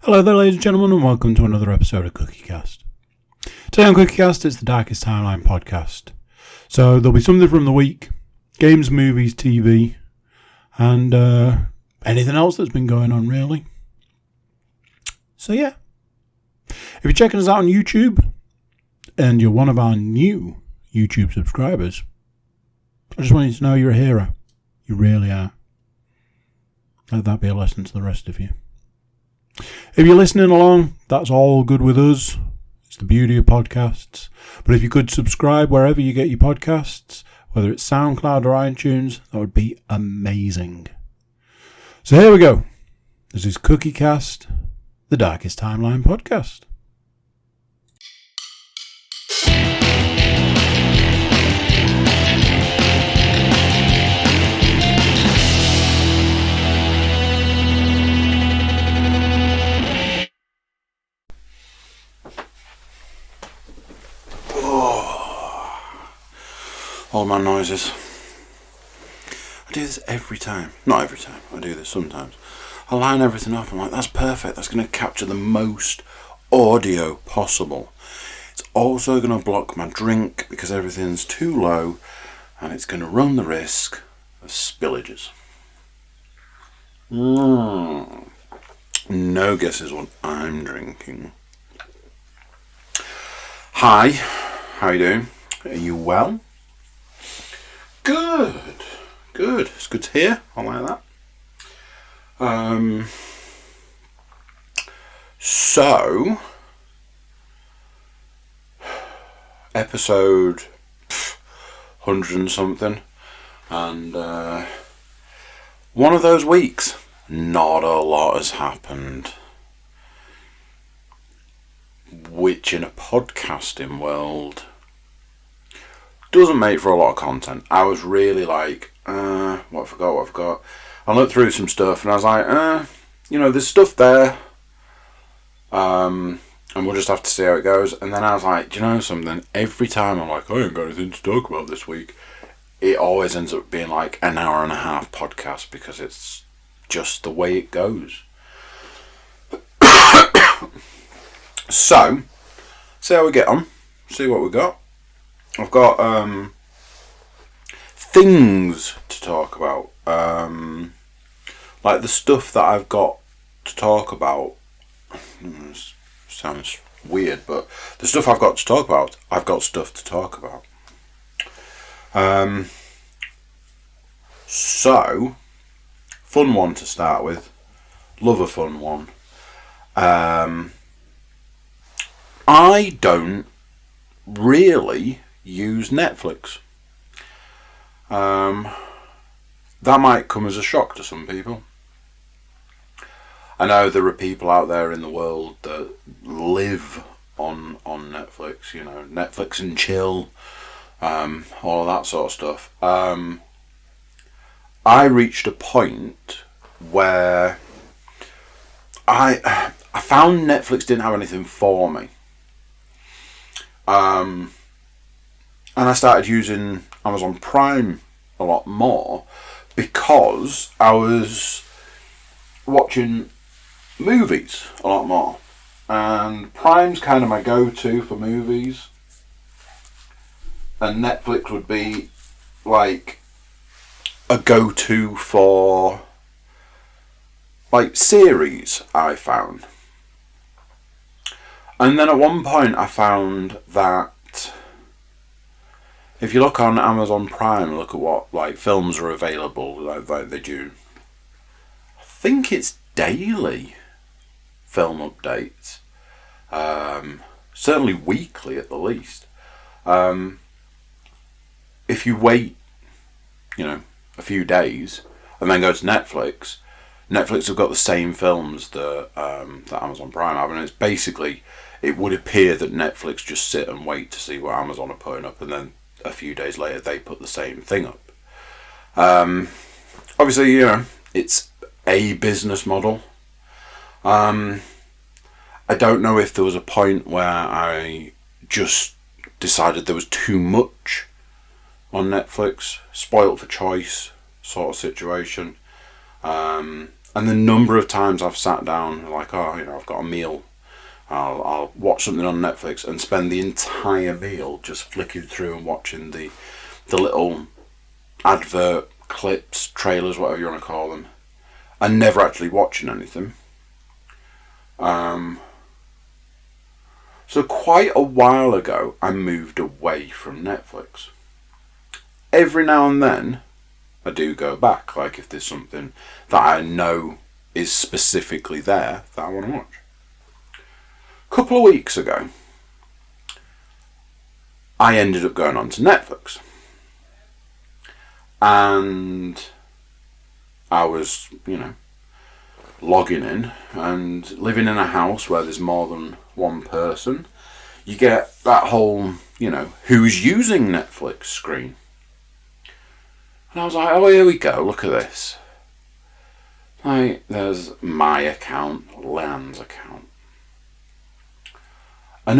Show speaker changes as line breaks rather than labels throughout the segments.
Hello there, ladies and gentlemen, and welcome to another episode of CookieCast. Today on CookieCast, it's the Darkest Timeline podcast. So there'll be something from the week, games, movies, TV, and anything else that's been going on, really. So yeah, if you're checking us out on YouTube, and you're one of our new YouTube subscribers, I just want you to know you're a hero. You really are. Let that be a lesson to the rest of you. If you're listening along, that's all good with us. It's the beauty of podcasts. But if you could subscribe wherever you get your podcasts, whether it's SoundCloud or iTunes, that would be amazing. So here we go. This is CookieCast, the Darkest Timeline podcast. All my noises. I do this every time. Not every time. I do this sometimes. I line everything up. I'm like, that's perfect. That's going to capture the most audio possible. It's also going to block my drink because everything's too low, and it's going to run the risk of spillages. No guesses what I'm drinking. Hi. How you doing? Are you well? Good. It's good to hear. I like that. So, episode 100 and something, and one of those weeks, not a lot has happened, which in a podcasting world doesn't make for a lot of content. I was really like, what I forgot. I looked through some stuff and I was like, there's stuff there. And we'll just have to see how it goes. And then I was like, do you know something? Every time I'm like, I ain't got anything to talk about this week, it always ends up being like an hour and a half podcast because it's just the way it goes. So, see how we get on. See what we got. I've got things to talk about, like the stuff that I've got to talk about. Sounds weird, but the stuff I've got to talk about, I've got stuff to talk about. So, fun one to start with. Love a fun one. I don't really use Netflix. That might come as a shock to some people. I know there are people out there in the world that live on Netflix, Netflix and chill, all of that sort of stuff. I reached a point where I found Netflix didn't have anything for me. And I started using Amazon Prime a lot more because I was watching movies a lot more. And Prime's kind of my go-to for movies. And Netflix would be like a go-to for like series, I found. And then at one point I found that if you look on Amazon Prime, look at what like films are available, like they do. I think it's daily film updates. Certainly weekly at the least. If you wait, a few days and then go to Netflix have got the same films that Amazon Prime have, and it's basically, it would appear that Netflix just sit and wait to see what Amazon are putting up, and then a few days later they put the same thing up. Obviously, it's a business model. I don't know if there was a point where I just decided there was too much on Netflix, spoilt for choice sort of situation. And the number of times I've sat down, like, I've got a meal, I'll watch something on Netflix and spend the entire meal just flicking through and watching the little advert clips, trailers, whatever you want to call them, and never actually watching anything. So quite a while ago, I moved away from Netflix. Every now and then, I do go back, like if there's something that I know is specifically there that I want to watch. A couple of weeks ago, I ended up going on to Netflix. And I was, logging in, and living in a house where there's more than one person, you get that whole, who's using Netflix screen. And I was like, oh, here we go, look at this. Like, there's my account, Leanne's account. And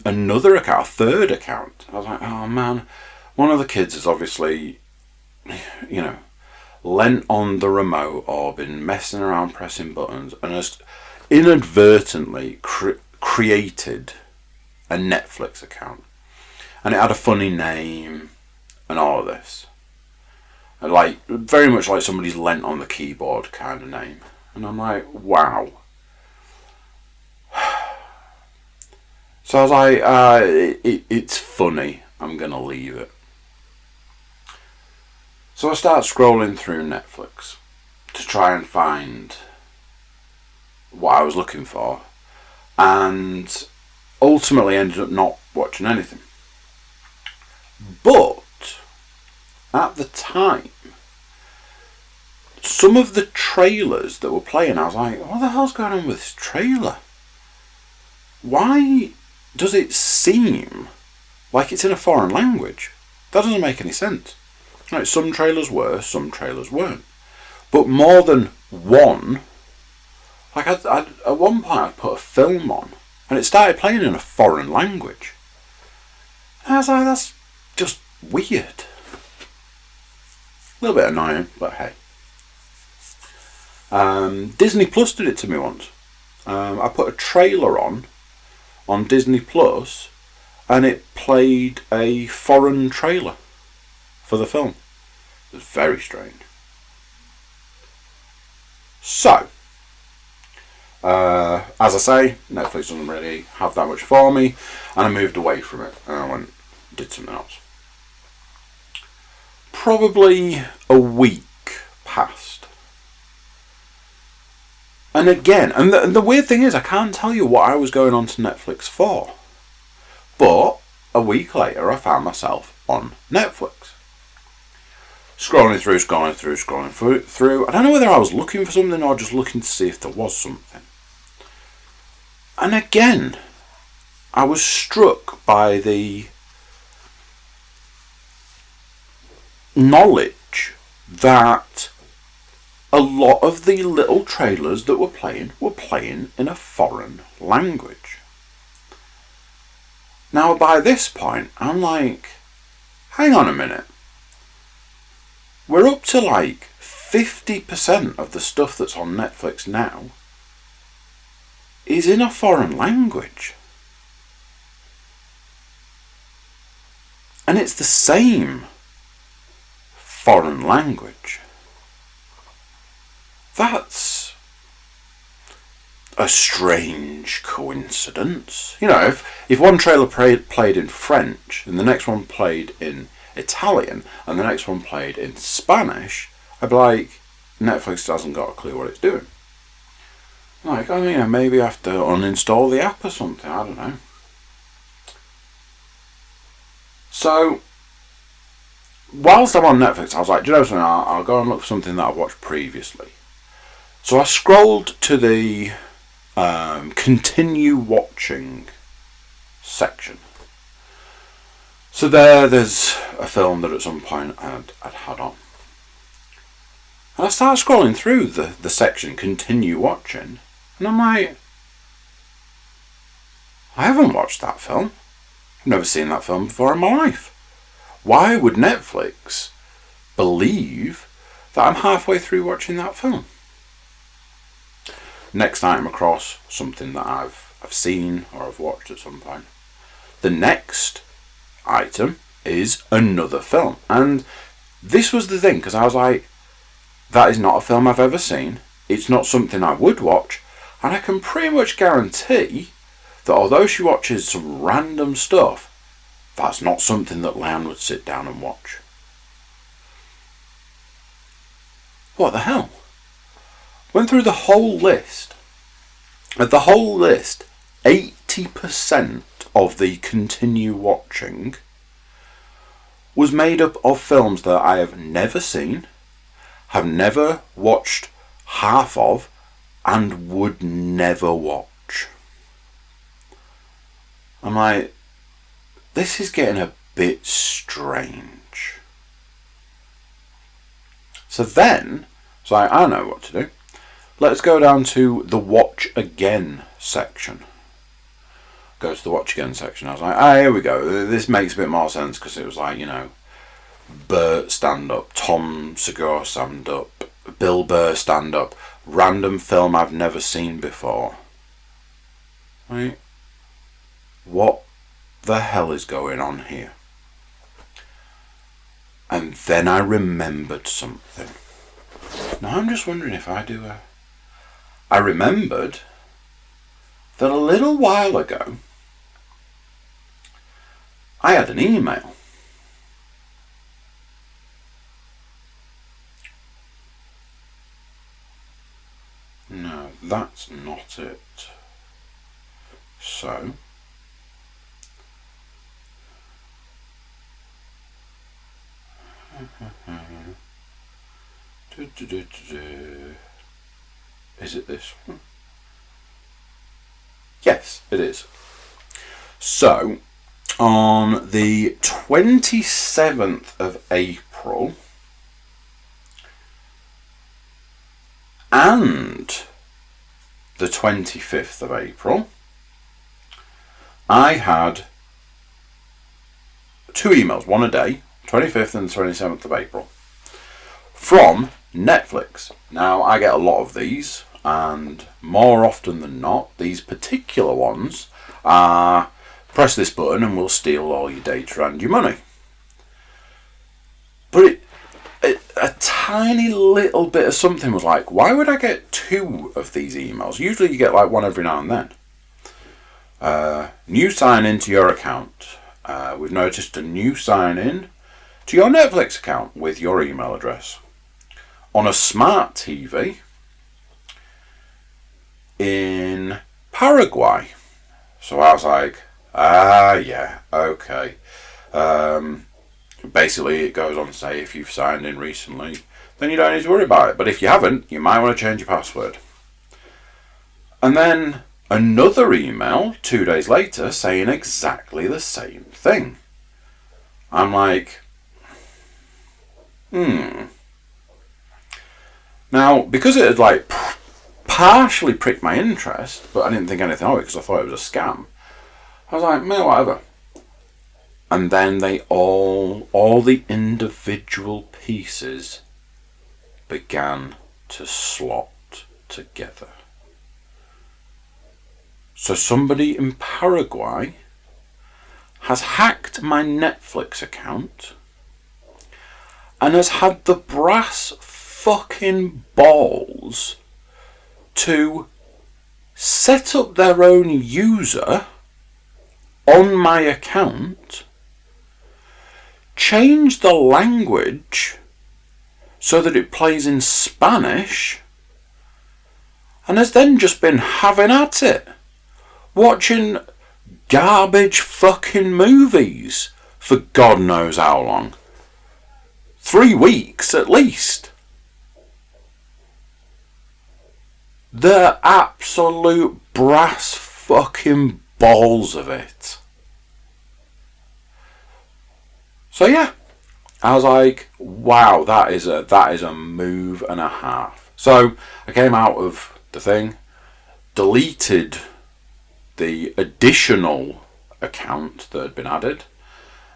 another account, a third account. I was like, oh man, one of the kids has obviously, lent on the remote or been messing around pressing buttons and has inadvertently created a Netflix account. And it had a funny name and all of this. Like, very much like somebody's lent on the keyboard kind of name. And I'm like, wow. So I was like, it's funny. I'm going to leave it. So I started scrolling through Netflix to try and find what I was looking for. And ultimately ended up not watching anything. But at the time, some of the trailers that were playing, I was like, what the hell's going on with this trailer? Why does it seem like it's in a foreign language? That doesn't make any sense. Like, some trailers were, some trailers weren't. But more than one, like at one point I'd put a film on and it started playing in a foreign language. And I was like, that's just weird. A little bit annoying, but hey. Disney Plus did it to me once. I put a trailer on Disney Plus and it played a foreign trailer for the film. It was very strange. So, as I say, Netflix doesn't really have that much for me, and I moved away from it and I did something else. Probably a week passed. And again, and the weird thing is, I can't tell you what I was going on to Netflix for. But a week later, I found myself on Netflix. Scrolling through. I don't know whether I was looking for something or just looking to see if there was something. And again, I was struck by the knowledge that a lot of the little trailers that were playing in a foreign language. Now, by this point, I'm like, hang on a minute. We're up to like 50% of the stuff that's on Netflix now is in a foreign language. And it's the same foreign language. That's a strange coincidence. If one trailer played in French and the next one played in Italian and the next one played in Spanish, I'd be like, Netflix hasn't got a clue what it's doing. Like, maybe I have to uninstall the app or something, I don't know. So, whilst I'm on Netflix, I was like, do you know something, I'll go and look for something that I've watched previously. So I scrolled to the continue watching section. So there's a film that at some point I'd had on. And I started scrolling through the section, continue watching, and I'm like, I haven't watched that film. I've never seen that film before in my life. Why would Netflix believe that I'm halfway through watching that film?
next time across something that I've seen or I've watched at some point. The next item is another film. And this was the thing, because I was like, that is not a film I've ever seen. It's not something I would watch. And I can pretty much guarantee that although she watches some random stuff, that's not something that Leanne would sit down and watch. What the hell? Went through the whole list. At the whole list, 80% of the continue watching was made up of films that I have never seen, have never watched half of, and would never watch. I'm like, this is getting a bit strange. So I know what to do. Let's go down to the watch again section. Go to the watch again section. I was like, here we go. This makes a bit more sense, because it was like, Bert stand-up, Tom Segura stand-up, Bill Burr stand-up, random film I've never seen before. Right? What the hell is going on here? And then I remembered something. Now I'm just wondering if I remembered that a little while ago I had an email. No, that's not it. So, is it this one? Yes, it is. So, on the 27th of April and the 25th of April, I had 2 emails, one a day, 25th and 27th of April, from Netflix. Now, I get a lot of these, and more often than not, these particular ones are press this button and we'll steal all your data and your money. But a tiny little bit of something was like, why would I get 2 of these emails? Usually you get like one every now and then. New sign in to your account. We've noticed a new sign in to your Netflix account with your email address on a smart TV in Paraguay. So I was like, yeah, okay. Basically, it goes on to say if you've signed in recently, then you don't need to worry about it. But if you haven't, you might want to change your password. And then another email 2 days later saying exactly the same thing. I'm like, Now, because it had like partially pricked my interest, but I didn't think anything of it because I thought it was a scam, I was like, man, whatever. And then they all the individual pieces began to slot together. So somebody in Paraguay has hacked my Netflix account and has had the brass fucking balls to set up their own user on my account, change the language so that it plays in Spanish, and has then just been having at it, watching garbage fucking movies for God knows how long. 3 weeks at least. The absolute brass fucking balls of it. So yeah, I was like, wow, that is a move and a half. So I came out of the thing, deleted the additional account that had been added,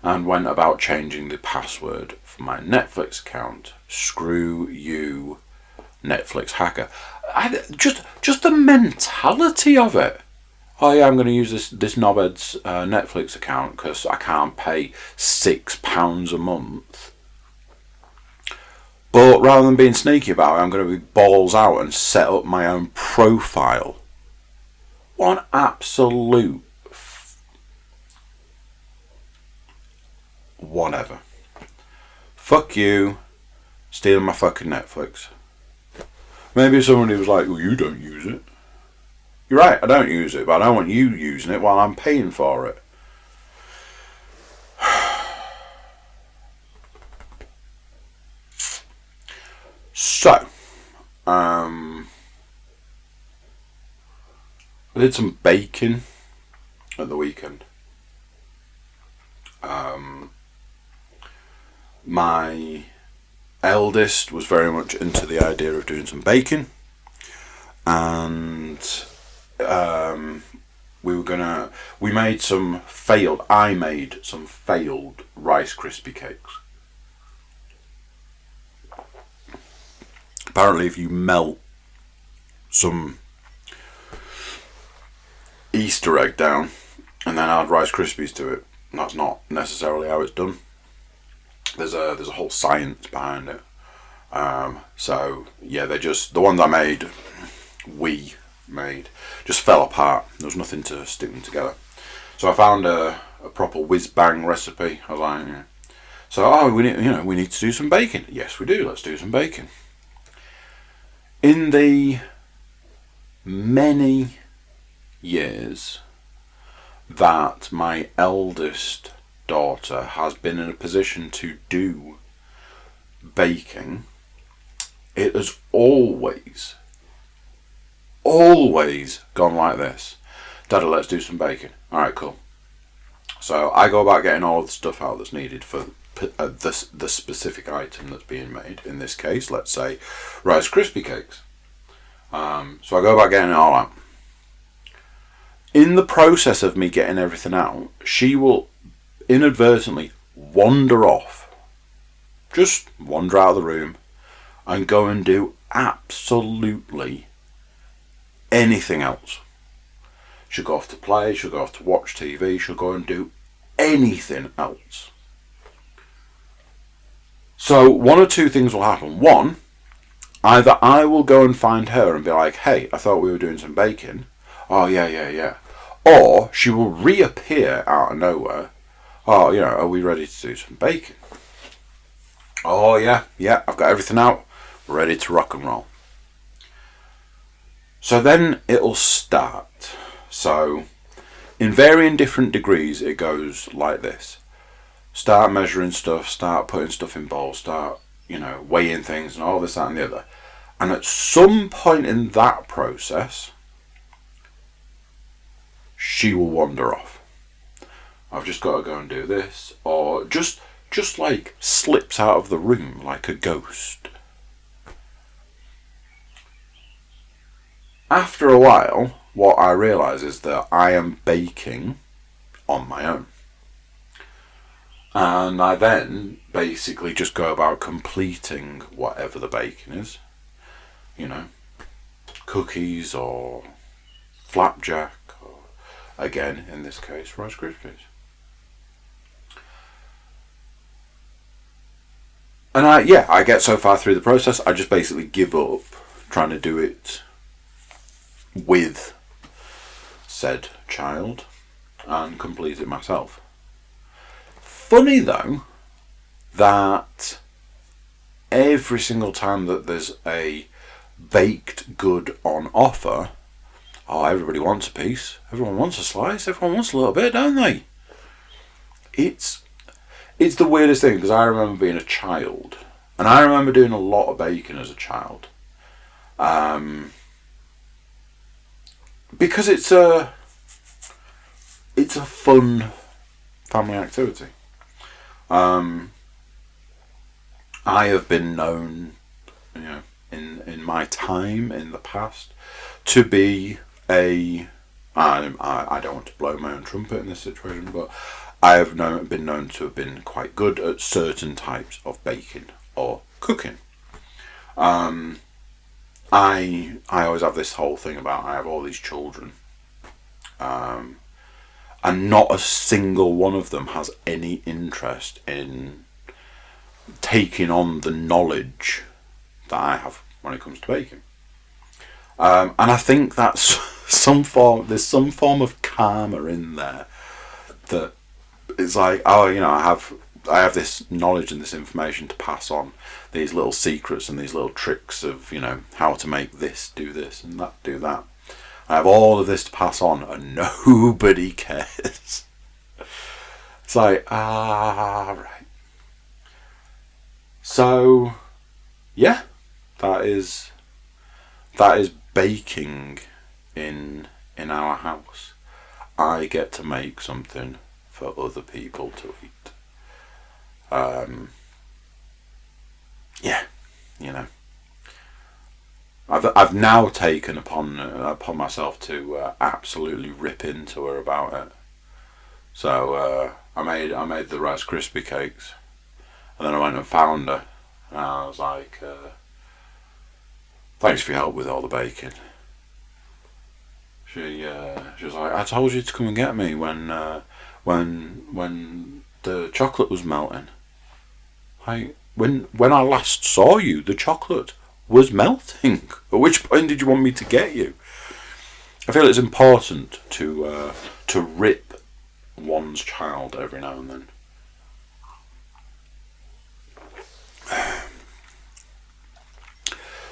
and went about changing the password for my Netflix account. Screw you, Netflix hacker. Just the mentality of it. Oh yeah, I'm going to use this knobhead's Netflix account because I can't pay £6 a month. But rather than being sneaky about it, I'm going to be balls out and set up my own profile. What an absolute whatever. Fuck you, stealing my fucking Netflix. Maybe somebody was like, well, you don't use it. You're right, I don't use it, but I don't want you using it while I'm paying for it. So, I did some baking at the weekend. My eldest was very much into the idea of doing some baking, and I made some failed Rice Krispie cakes. Apparently, if you melt some Easter egg down and then add Rice Krispies to it, that's not necessarily how it's done. There's a whole science behind it. So yeah, the ones we made, just fell apart. There was nothing to stick them together. So I found a proper whiz bang recipe. I was like, yeah. So we need to do some baking. Yes, we do. Let's do some baking. In the many years that my eldest daughter has been in a position to do baking, it has always gone like this. Daddy, let's do some baking. Alright, cool. So I go about getting all the stuff out that's needed for the specific item that's being made. In this case, let's say Rice Krispie cakes. So I go about getting it all out. In the process of me getting everything out, she will inadvertently wander off. Just wander out of the room and go and do absolutely anything else. She'll go off to play, she'll go off to watch TV, she'll go and do anything else. So one or two things will happen. One, either I will go and find her and be like, hey, I thought we were doing some baking. Oh, yeah. Or she will reappear out of nowhere. Oh, are we ready to do some baking? Oh, yeah, I've got everything out. We're ready to rock and roll. So then it'll start. So, in varying different degrees, it goes like this. Start measuring stuff, start putting stuff in bowls, start, weighing things and all this, that and the other. And at some point in that process, she will wander off. I've just got to go and do this. Or just like slips out of the room like a ghost. After a while, what I realise is that I am baking on my own. And I then basically just go about completing whatever the baking is. Cookies or flapjack, or again, in this case, Rice Krispies. And I get so far through the process, I just basically give up trying to do it with said child and complete it myself. Funny though, that every single time that there's a baked good on offer, everybody wants a piece, everyone wants a slice, everyone wants a little bit, don't they? It's the weirdest thing, because I remember being a child, and I remember doing a lot of baking as a child. Because it's a fun family activity. I have been known, in my time in the past, to be I don't want to blow my own trumpet in this situation, but I have been known to have been quite good at certain types of baking or cooking. I always have this whole thing about I have all these children, and not a single one of them has any interest in taking on the knowledge that I have when it comes to baking. And I think that's there's some form of karma in there that it's like, oh, I have this knowledge and this information to pass on, these little secrets and these little tricks of, how to make this, do this, and that, do that. I have all of this to pass on, and nobody cares. It's like, right. So, yeah, that is baking in our house. I get to make something for other people to eat. Yeah, I've now taken upon myself to absolutely rip into her about it. So I made the Rice Krispie cakes, and then I went and found her, and I was like, "Thanks for your help with all the baking." She was like, "I told you to come and get me when the chocolate was melting. When I last saw you, the chocolate was melting. At which point did you want me to get you?" I feel it's important to rip one's child every now and then.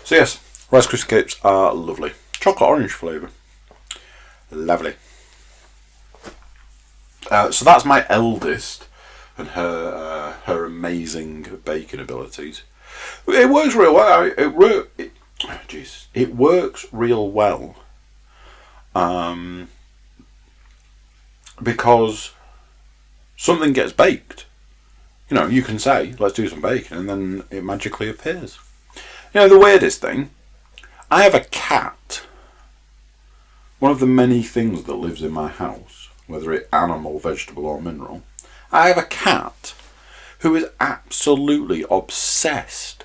So yes, Rice Krispie cakes are lovely. Chocolate orange flavour. Lovely. So that's my eldest and her amazing baking abilities. It works real well. It works real well. Because something gets baked. You can say, "Let's do some baking," and then it magically appears. The weirdest thing, I have a cat. One of the many things that lives in my house, whether it's animal, vegetable, or mineral. I have a cat who is absolutely obsessed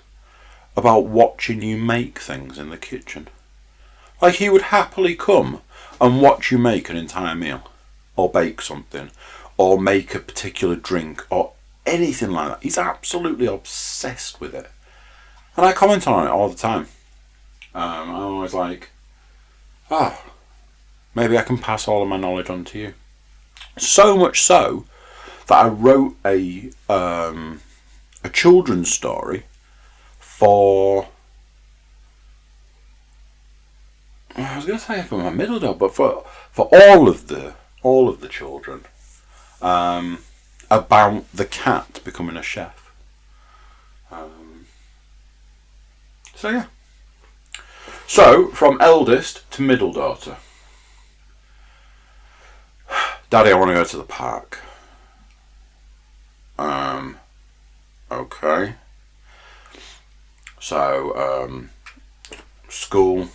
about watching you make things in the kitchen. Like, he would happily come and watch you make an entire meal, or bake something, or make a particular drink, or anything like that. He's absolutely obsessed with it. And I comment on it all the time. I'm always like, maybe I can pass all of my knowledge on to you. So much so that I wrote a children's story for, I was going to say for my middle dog, but for all of the children, about the cat becoming a chef. So yeah. So from eldest to middle daughter. Daddy, I want to go to the park. Okay. So, school,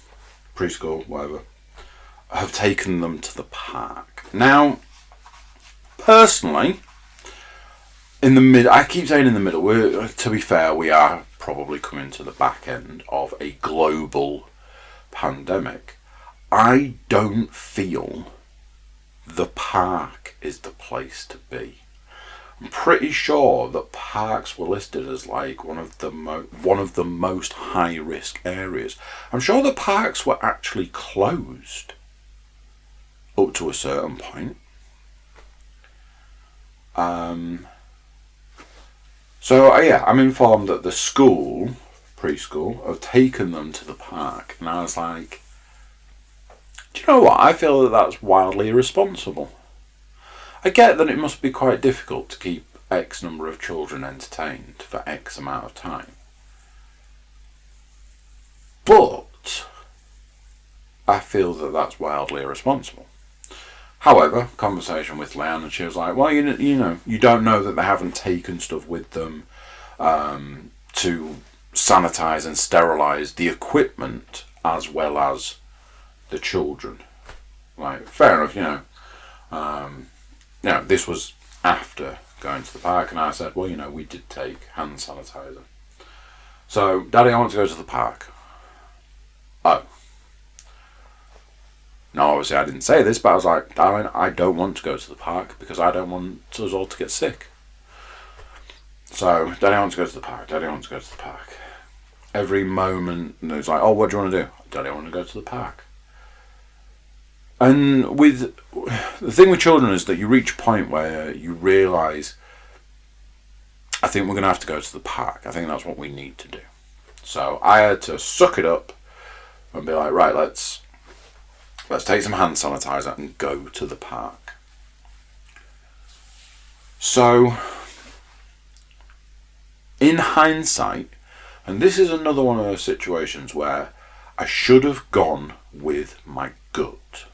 preschool, whatever, have taken them to the park. Now, personally, in the middle, I keep saying in the middle, to be fair, we are probably coming to the back end of a global pandemic. I don't feel the park is the place to be. I'm pretty sure that parks were listed as like one of the most high risk areas. I'm sure the parks were actually closed up to a certain point. So yeah, I'm informed that the school, preschool, have taken them to the park, and I was like, do you know what? I feel that that's wildly irresponsible. I get that it must be quite difficult to keep X number of children entertained for X amount of time. But I feel that that's wildly irresponsible. However, conversation with Leanne, and she was like, well, you don't know that they haven't taken stuff with them to sanitize and sterilize the equipment as well as the children. Like, fair enough, this was after going to the park, and I said, well, we did take hand sanitizer. So, Daddy, I want to go to the park. oh. Now, obviously, I didn't say this, but I was like, darling, I don't want to go to the park because I don't want us all to get sick. So, Daddy wants to go to the park. Daddy wants to go to the park. Every moment, it was like, oh, what do you want to do? Daddy, I want to go to the park. And with the thing with children is that you reach a point where you realise, I think we're going to have to go to the park. I think that's what we need to do. So I had to suck it up and be like, right, let's take some hand sanitizer and go to the park. So, in hindsight, and this is another one of those situations where I should have gone with my gut.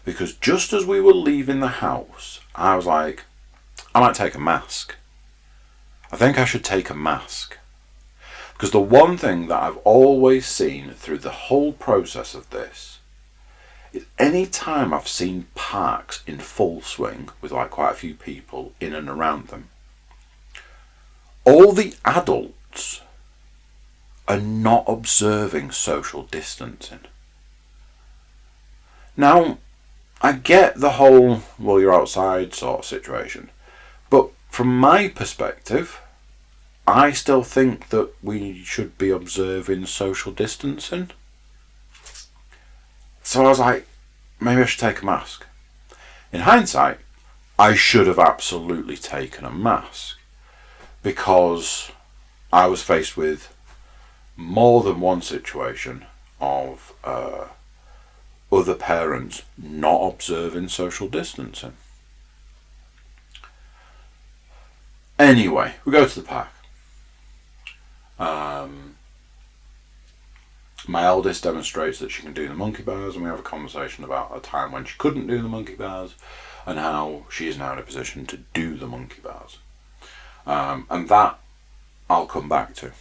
Because just as we were leaving the house, I was like, I might take a mask. I think I should take a mask. Because the one thing that I've always seen through the whole process of this is any time I've seen parks in full swing with like quite a few people in and around them, all the adults are not observing social distancing. Now, I get the whole, well, you're outside sort of situation, but from my perspective, I still think that we should be observing social distancing. So I was like, maybe I should take a mask. In hindsight, I should have absolutely taken a mask because I was faced with more than one situation of other parents not observing social distancing. Anyway, we go to the park. My eldest demonstrates that she can do the monkey bars, and we have a conversation about a time when she couldn't do the monkey bars and how she is now in a position to do the monkey bars. And that I'll come back to.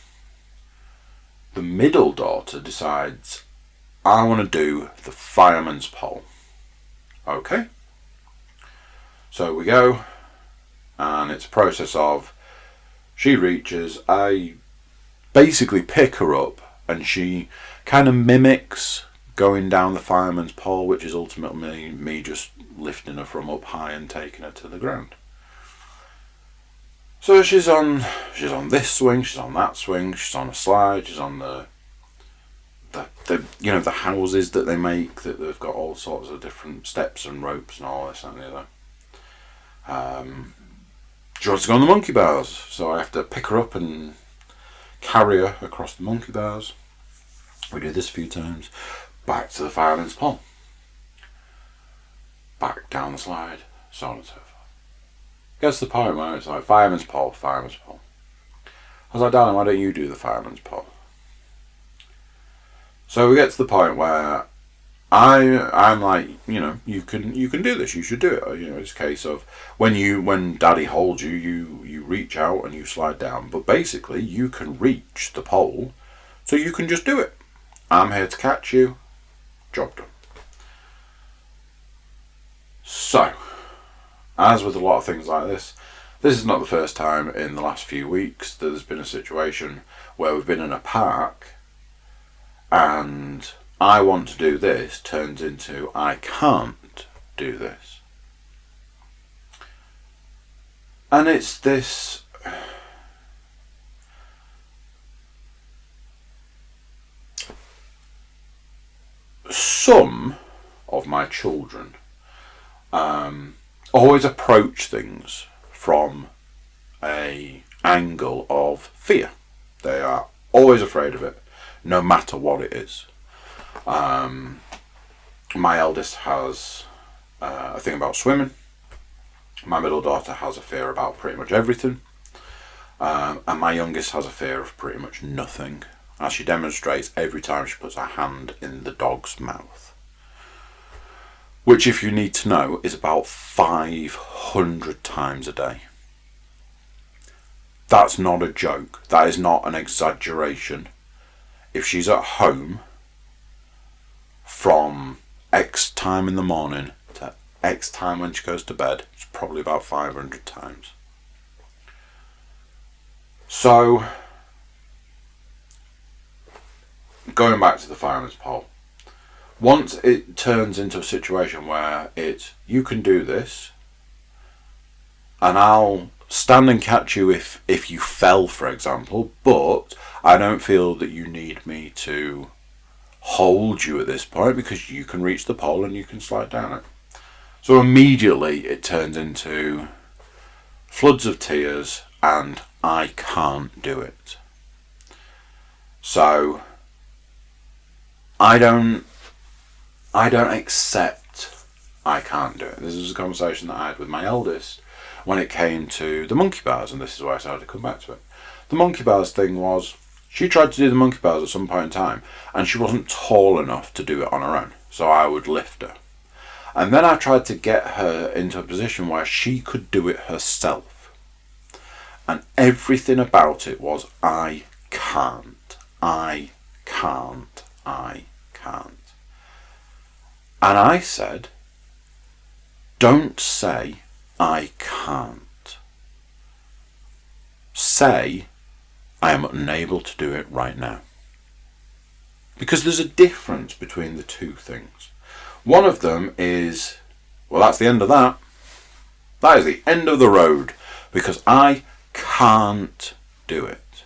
The middle daughter decides, I want to do the fireman's pole. Okay. So we go, and it's a process of, she reaches, I basically pick her up, and she kind of mimics going down the fireman's pole, which is ultimately me just lifting her from up high and taking her to the ground. So she's on this swing, she's on that swing, she's on a slide, she's on the houses that they make, that they've got all sorts of different steps and ropes and all this and the other. She wants to go on the monkey bars, so I have to pick her up and carry her across the monkey bars. We do this a few times. Back to the fireman's pole. Back down the slide, so on and so forth. Gets to the point where it's like, fireman's pole, fireman's pole. I was like, darling, why don't you do the fireman's pole? So we get to the point where I'm like, you can do this, you should do it. It's a case of when daddy holds you, you reach out and you slide down. But basically you can reach the pole, so you can just do it. I'm here to catch you. Job done. So, as with a lot of things like this is not the first time in the last few weeks that there's been a situation where we've been in a park and I want to do this turns into I can't do this. And it's this some of my children always approach things from a angle of fear. They are always afraid of it, no matter what it is. My eldest has a thing about swimming. My middle daughter has a fear about pretty much everything. And my youngest has a fear of pretty much nothing, as she demonstrates every time she puts her hand in the dog's mouth. Which, if you need to know, is about 500 times a day. That's not a joke. That is not an exaggeration. If she's at home from X time in the morning to X time when she goes to bed, it's probably about 500 times. So, going back to the fireman's pole. Once it turns into a situation where it's, you can do this, and I'll stand and catch you if you fell, for example, but I don't feel that you need me to hold you at this point because you can reach the pole and you can slide down it. So immediately it turns into floods of tears and I can't do it. So I don't accept I can't do it. This is a conversation that I had with my eldest when it came to the monkey bars, and this is why I started to come back to it. The monkey bars thing was, she tried to do the monkey bars at some point in time, and she wasn't tall enough to do it on her own, so I would lift her. And then I tried to get her into a position where she could do it herself. And everything about it was, I can't, I can't, I can't. And I said, don't say, I can't. Say, I am unable to do it right now. Because there's a difference between the two things. One of them is, well, that's the end of that. That is the end of the road. Because I can't do it.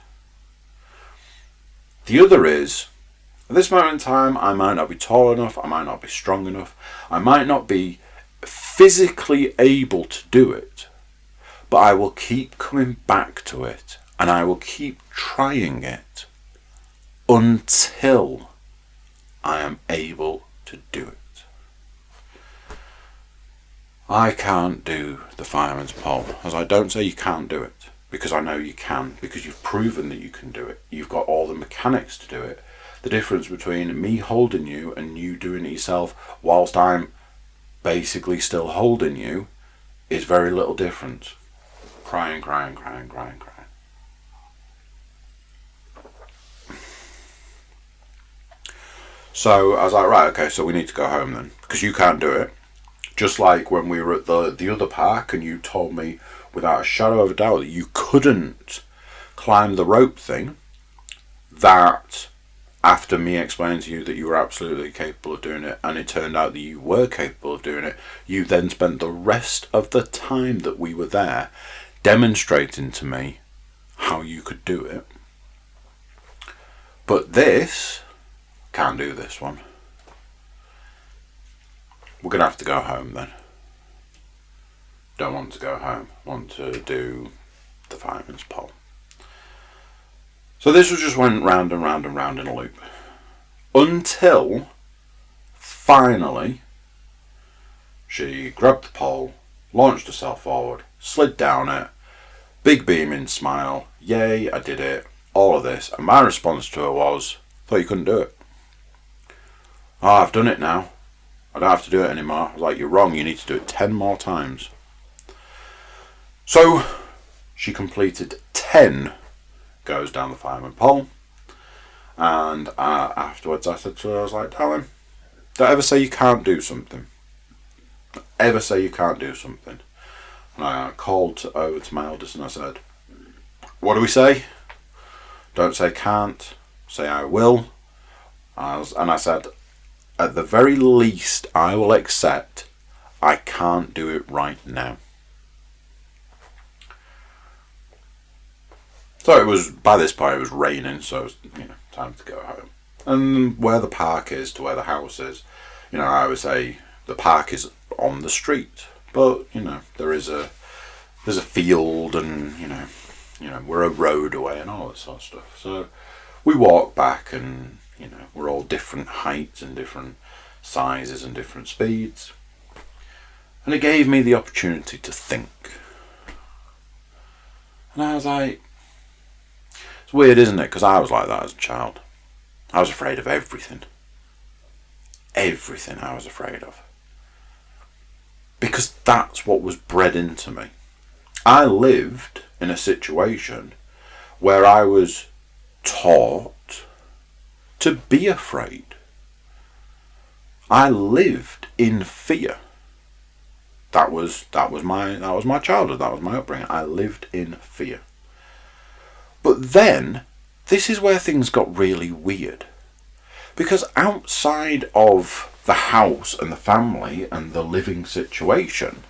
The other is, at this moment in time, I might not be tall enough, I might not be strong enough, I might not be physically able to do it, but I will keep coming back to it and I will keep trying it until I am able to do it. I can't do the fireman's pole. As I don't say you can't do it, because I know you can, because you've proven that you can do it. You've got all the mechanics to do it. The difference between me holding you and you doing it yourself whilst I'm basically still holding you is very little difference. Crying. So I was like, right, okay, so we need to go home then, because you can't do it. Just like when we were at the other park and you told me without a shadow of a doubt that you couldn't climb the rope thing, that after me explaining to you that you were absolutely capable of doing it, and it turned out that you were capable of doing it, you then spent the rest of the time that we were there demonstrating to me how you could do it. But this, can't do this one. We're going to have to go home then. Don't want to go home. Want to do the fireman's pole. So this just went round and round and round in a loop. Until, finally, she grabbed the pole, launched herself forward, slid down it, big beaming smile, yay, I did it, all of this. And my response to her was, thought you couldn't do it. Oh, I've done it now. I don't have to do it anymore. I was like, you're wrong, you need to do it 10 more times. So, she completed 10 goes down the fireman pole, and afterwards I said to her, I was like, darling, don't ever say you can't do something. Don't ever say you can't do something. And I called over to my eldest and I said, what do we say? Don't say can't, say I will. And I said, at the very least I will accept I can't do it right now. So it was, by this point it was raining, so it was, time to go home. And where the park is to where the house is, I would say the park is on the street, but there's a field, and we're a road away and all that sort of stuff. So we walk back, and we're all different heights and different sizes and different speeds, and it gave me the opportunity to think. And I was like, it's weird, isn't it? Because I was like that as a child. I was afraid of everything. Everything I was afraid of. Because that's what was bred into me. I lived in a situation where I was taught to be afraid. I lived in fear. That was my childhood. That was my upbringing. I lived in fear. But then, this is where things got really weird. Because outside of the house and the family and the living situation,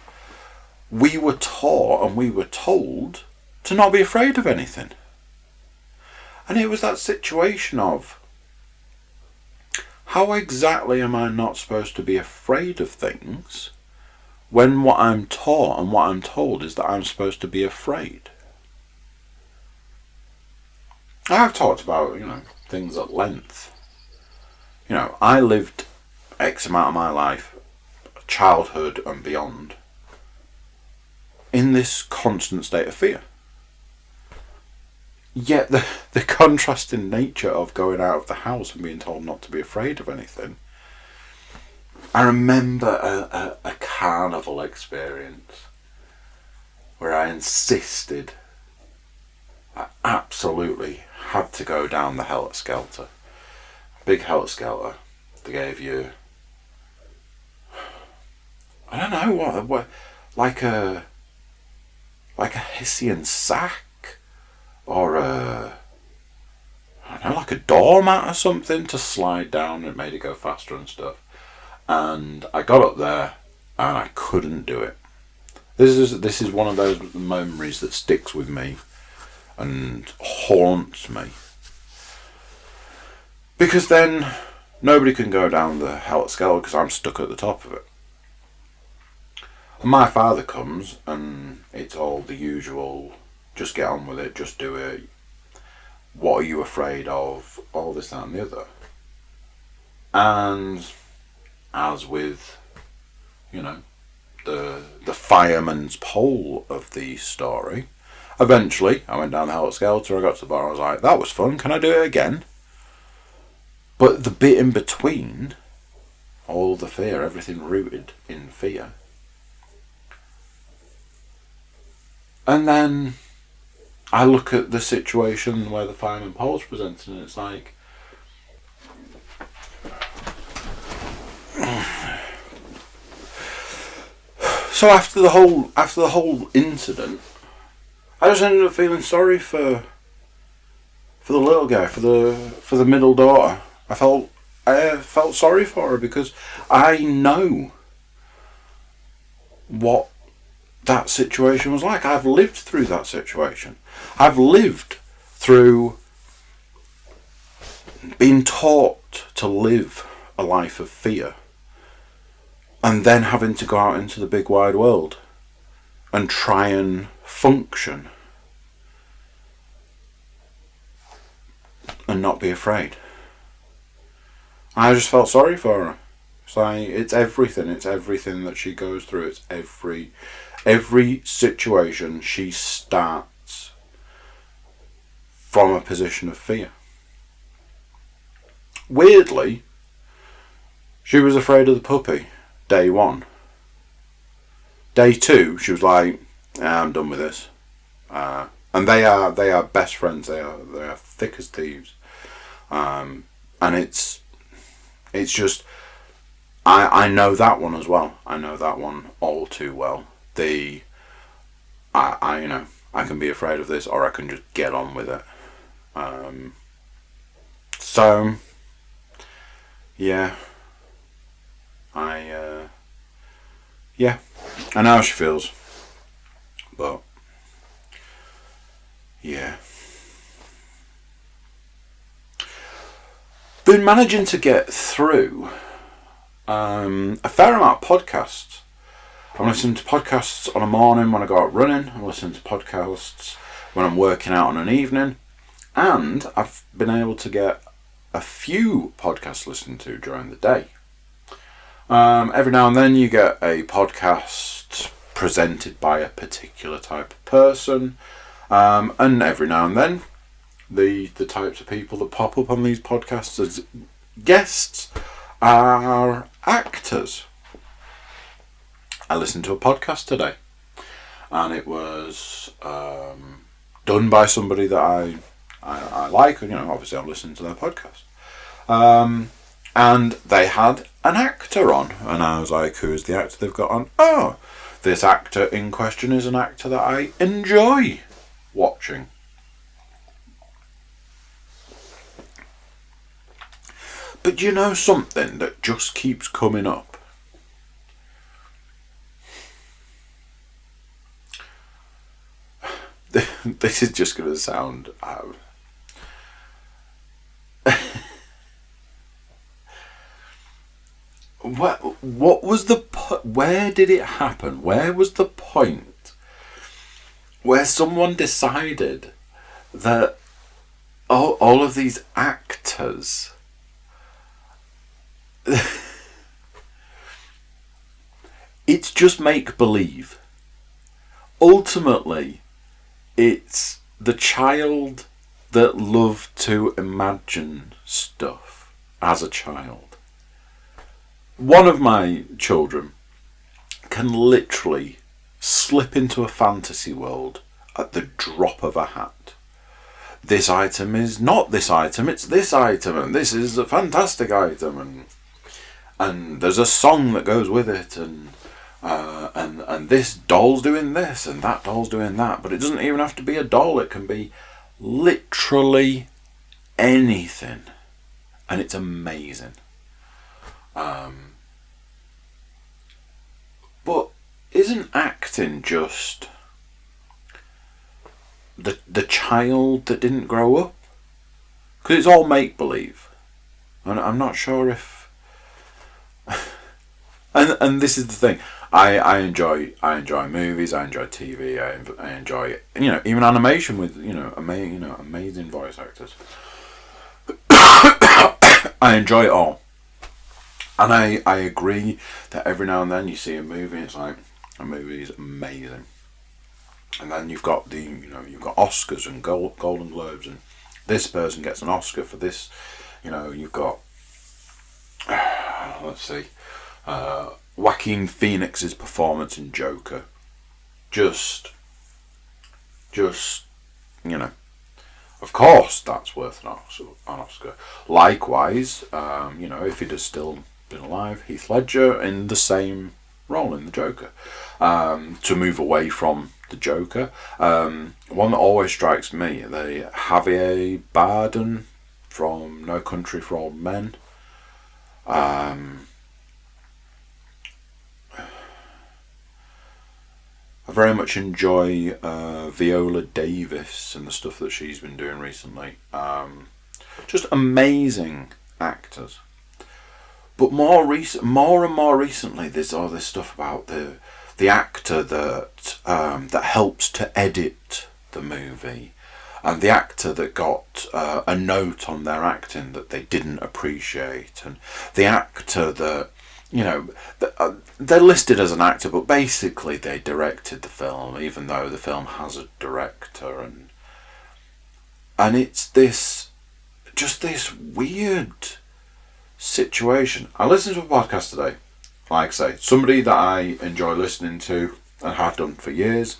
we were taught and we were told to not be afraid of anything. And it was that situation of, how exactly am I not supposed to be afraid of things when what I'm taught and what I'm told is that I'm supposed to be afraid? I've talked about, things at length. I lived X amount of my life, childhood and beyond, in this constant state of fear. Yet the contrasting nature of going out of the house and being told not to be afraid of anything. I remember a carnival experience where I insisted, I absolutely had to go down the helter-skelter. Big helter-skelter. They gave you, I don't know what like a Hessian sack, or I don't know, like a doormat or something to slide down. It made it go faster and stuff. And I got up there and I couldn't do it. This is one of those memories that sticks with me and haunts me. Because then nobody can go down the helter-skelter because I'm stuck at the top of it. And my father comes and it's all the usual, just get on with it, just do it. What are you afraid of? All this, that and the other. And as with, the fireman's pole of the story, eventually I went down the helter-skelter, I got to the bar, I was like, that was fun, can I do it again? But the bit in between, all the fear, everything rooted in fear. And then I look at the situation where the fireman pole's presented, and it's like, so after the whole incident, I just ended up feeling sorry for the little guy, for the middle daughter. I felt sorry for her because I know what that situation was like. I've lived through that situation. I've lived through being taught to live a life of fear and then having to go out into the big wide world and try and function and not be afraid. I just felt sorry for her. It's like, it's everything that she goes through. It's every situation she starts from a position of fear. Weirdly, she was afraid of the puppy day 1. Day 2, she was like, I'm done with this. And they are best friends. They are thick as thieves. And it's just, I know that one as well. I know that one all too well. I can be afraid of this, or I can just get on with it. So yeah, I know how she feels, but yeah. Been managing to get through a fair amount of podcasts. I'm listening to podcasts on a morning when I go out running. I'm listening to podcasts when I'm working out on an evening. And I've been able to get a few podcasts listened to during the day. Every now and then you get a podcast presented by a particular type of person. And every now and then the types of people that pop up on these podcasts as guests are actors. I listened to a podcast today, and it was done by somebody that I like. Obviously I'm listening to their podcast. And they had an actor on, and I was like, who is the actor they've got on? Oh, this actor in question is an actor that I enjoy watching. But you know something that just keeps coming up? This is just going to sound... What was the... Where did it happen? Where was the point where someone decided that all of these actors... It's just make-believe. Ultimately, it's the child that loved to imagine stuff as a child. One of my children can literally slip into a fantasy world at the drop of a hat. This item is not this item, it's this item, and this is a fantastic item, and there's a song that goes with it, and this doll's doing this, and that doll's doing that. But it doesn't even have to be a doll, it can be literally anything. And it's amazing. But isn't acting just the child that didn't grow up? Because it's all make-believe. And I'm not sure if... And this is the thing. I enjoy movies. I enjoy TV. I enjoy even animation with amazing voice actors. I enjoy it all, and I agree that every now and then you see a movie and it's like a movie is amazing, and then you've got you've got Oscars and Golden Globes, and this person gets an Oscar for this. You've got let's see. Joaquin Phoenix's performance in Joker, just of course that's worth an Oscar. Likewise, if he'd have still been alive, Heath Ledger in the same role in the Joker. To move away from the Joker, one that always strikes me, the Javier Bardem from No Country for Old Men. I very much enjoy Viola Davis and the stuff that she's been doing recently. Just amazing actors. But more and more recently, there's all this stuff about the actor that helps to edit the movie, and the actor that got a note on their acting that they didn't appreciate, and the actor that they're listed as an actor, but basically they directed the film, even though the film has a director, and it's this weird situation. I listened to a podcast today, like I say, somebody that I enjoy listening to and have done for years,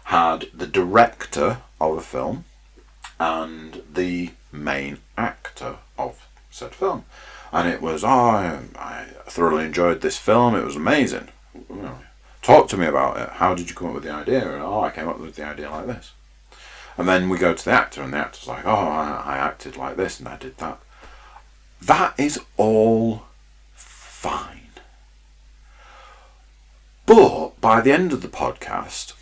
had the director of a film and the main actor of said film. And it was, I thoroughly enjoyed this film, it was amazing. Talk to me about it. How did you come up with the idea? And, I came up with the idea like this. And then we go to the actor, and the actor's like, I acted like this and I did that. That is all fine. But by the end of the podcast,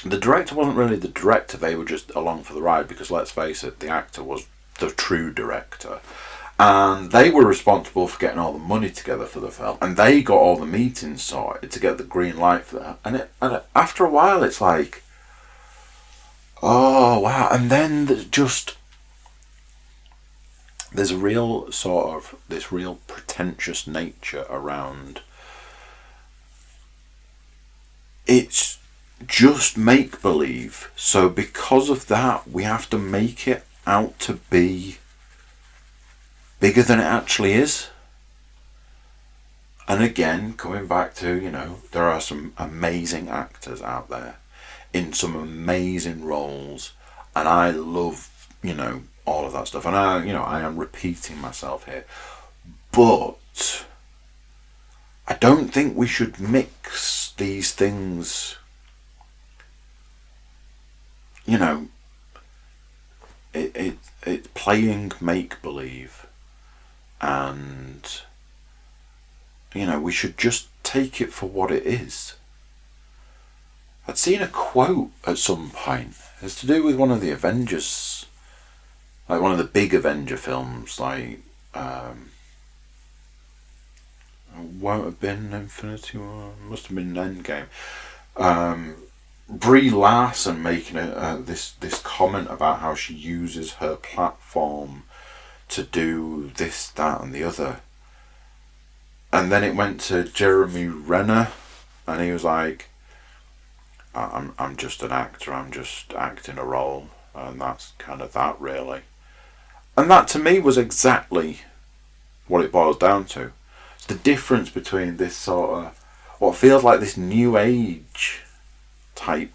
the director wasn't really the director, they were just along for the ride, because let's face it, the actor was the true director. And they were responsible for getting all the money together for the film, and they got all the meetings sorted to get the green light for that. And after a while, it's like, oh wow! And then there's a real this real pretentious nature around. It's just make believe. So because of that, we have to make it out to be bigger than it actually is. And again, coming back to, there are some amazing actors out there in some amazing roles, and I love, all of that stuff. And I am repeating myself here, but I don't think we should mix these things, it's playing make-believe and, we should just take it for what it is. I'd seen a quote at some point. It's to do with one of the Avengers, like one of the big Avenger films, like, won't have been Infinity War, must have been Endgame. Brie Larson making this comment about how she uses her platform to do this, that, and the other. And then it went to Jeremy Renner, and he was like, I'm just an actor, I'm just acting a role, and that's kind of that, really. And that to me was exactly what it boils down to. It's the difference between this sort of, what feels like this new age type,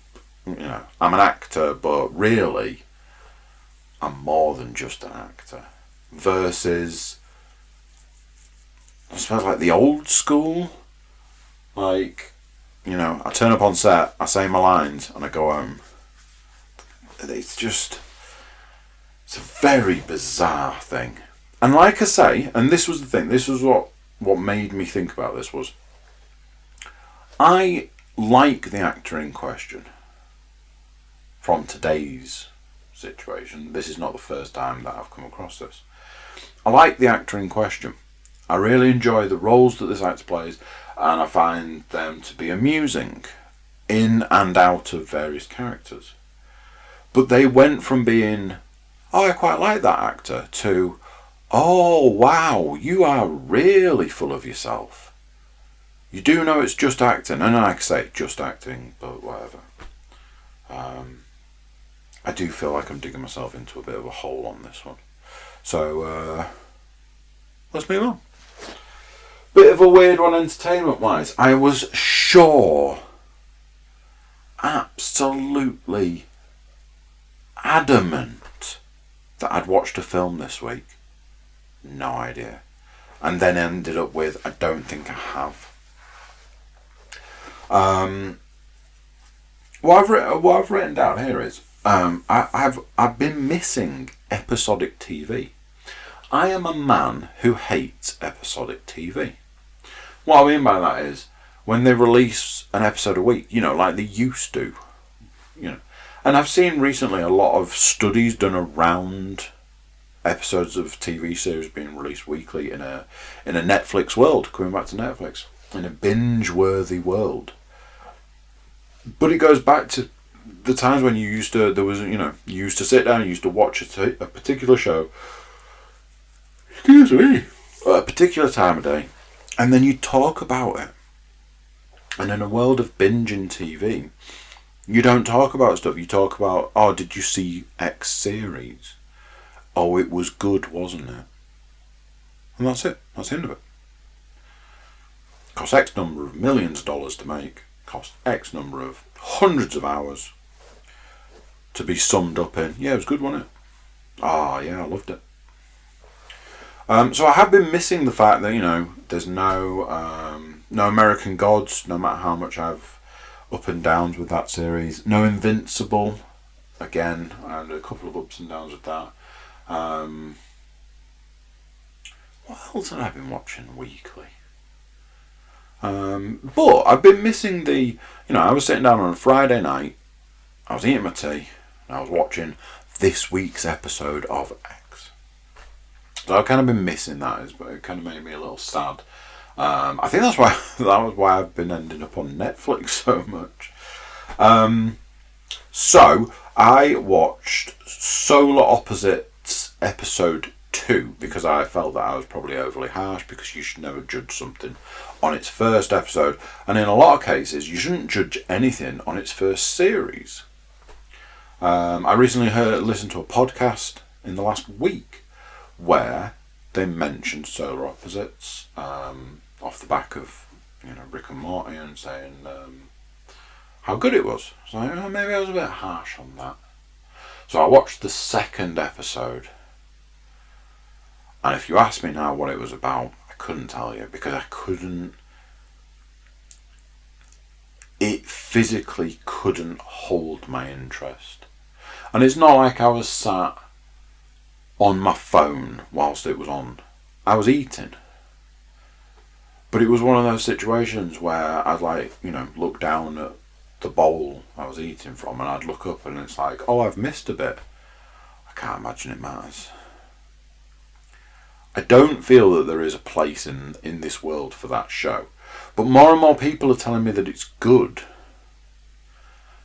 I'm an actor, but really, I'm more than just an actor, versus, I suppose, like the old school, like, I turn up on set, I say my lines, and I go home. It's a very bizarre thing. And like I say, and this was the thing, this was what made me think about this was, I like the actor in question from today's situation. This is not the first time that I've come across this. I like the actor in question. I really enjoy the roles that this actor plays, and I find them to be amusing in and out of various characters. But they went from being, oh, I quite like that actor, to, oh, wow, you are really full of yourself. You do know it's just acting, and like I say, just acting, but whatever. I do feel like I'm digging myself into a bit of a hole on this one. So, let's move on. Bit of a weird one entertainment-wise. I was sure, absolutely adamant, that I'd watched a film this week. No idea. And then ended up with, I don't think I have. What I've written down here is, I've been missing episodic TV. I am a man who hates episodic TV. What I mean by that is, when they release an episode a week, like they used to, And I've seen recently a lot of studies done around episodes of TV series being released weekly in a Netflix world, coming back to Netflix, in a binge-worthy world. But it goes back to the times when you used to sit down, you used to watch a particular show, at a particular time of day, and then you talk about it. And in a world of binging TV, you don't talk about stuff. You talk about, oh, did you see X series? Oh, it was good, wasn't it? And that's it. That's the end of it. Cost X number of millions of dollars to make. Cost X number of hundreds of hours to be summed up in, yeah, it was good, wasn't it? Ah, yeah, I loved it. So I have been missing the fact that, there's no American Gods, no matter how much I've up and downs with that series. No Invincible, again, I had a couple of ups and downs with that. What else have I been watching weekly? But I've been missing I was sitting down on a Friday night, I was eating my tea, and I was watching this week's episode of X. So I've kind of been missing that, but it kind of made me a little sad. I think that was why I've been ending up on Netflix so much. So I watched Solar Opposites episode 2 because I felt that I was probably overly harsh, because you should never judge something on its first episode, and in a lot of cases you shouldn't judge anything on its first series. I recently listened to a podcast in the last week where they mentioned Solar Opposites off the back of Rick and Morty, and saying how good it was. So maybe I was a bit harsh on that. So I watched the second episode, and if you ask me now what it was about, I couldn't tell you, because it physically couldn't hold my interest. And it's not like I was sat on my phone whilst it was on. I was eating. But it was one of those situations where I'd look down at the bowl I was eating from, and I'd look up and it's like, oh, I've missed a bit. I can't imagine it matters. I don't feel that there is a place in this world for that show. But more and more people are telling me that it's good.